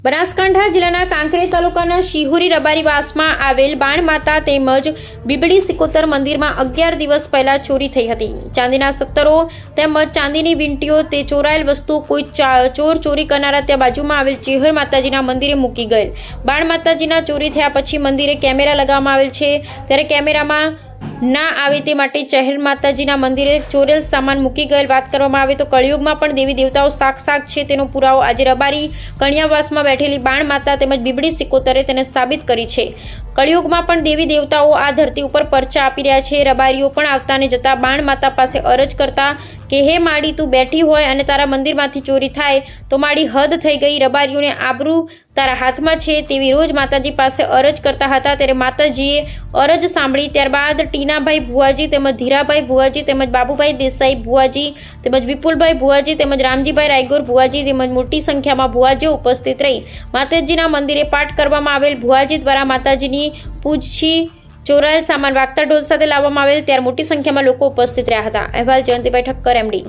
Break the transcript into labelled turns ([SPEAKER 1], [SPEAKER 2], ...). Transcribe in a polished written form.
[SPEAKER 1] બનાસકાંઠા જિલ્લાના કાંકરેજ તાલુકાના શિહોરી રબારીવાસમાં આવેલ બાણમાતા તેમજ બીબડી સિકોતર મંદિરમાં 11 દિવસ પહેલા ચોરી થઈ હતી। ચાંદીના સત્તરો તેમજ ચાંદીની વીંટીઓ તે ચોરાયેલ વસ્તુ કોઈ ચોર ચોરી કરનારા ત્યાં બાજુમાં આવેલ ચેહર માતાજીના મંદિરે મૂકી ગયેલ। બાણમાતાજીના ચોરી થયા પછી મંદિરે કેમેરા લગાવવામાં આવેલ છે, ત્યારે કેમેરામાં ના આવે તે માટે ચહેર માતાજીના મંદિરે ચોરેલ સામાન મૂકી ગયેલ। વાત કરવામાં આવે તો કળિયુગમાં પણ દેવી દેવતાઓ સાક્ષાત છે તેનો પુરાવો આજે રબારી કણિયાવાસમાં બેઠેલી બાણ માતા તેમજ બીબડી સિકોતરે તેને સાબિત કરી છે। કળિયુગમાં પણ દેવી દેવતાઓ આ ધરતી ઉપર પરચા આપી રહ્યા છે। રબારીઓ પણ આવતા ને જતા બાણ માતા પાસે અરજ કરતા કે હે માડી, તું બેઠી હોય અને તારા મંદિરમાંથી ચોરી થાય તો માડી હદ થઈ ગઈ, રબારીઓને આબરૂ તારા હાથમાં છે તેવી રોજ માતાજી પાસે અરજ કરતા હતા। ત્યારે માતાજીએ અરજ સાંભળી ત્યારબાદ ટીનાભાઈ ભુવાજી તેમજ ધીરાભાઈ ભુવાજી તેમજ બાબુભાઈ દેસાઈ ભુવાજી તેમજ વિપુલભાઈ ભુવાજી તેમજ રામજીભાઈ રાયગોર ભુવાજી તેમજ મોટી સંખ્યામાં ભુવાજીઓ ઉપસ્થિત રહી માતાજીના મંદિરે પાઠ કરવામાં આવેલ। ભુવાજી દ્વારા માતાજીની પૂજથી ચોરાયેલ સામાન વાગતા ઢોલ સાથે લાવવામાં આવેલ, ત્યારે મોટી સંખ્યામાં લોકો ઉપસ્થિત રહ્યા હતા। અહેવાલ જયંતિભાઈ ઠક્કર, MD।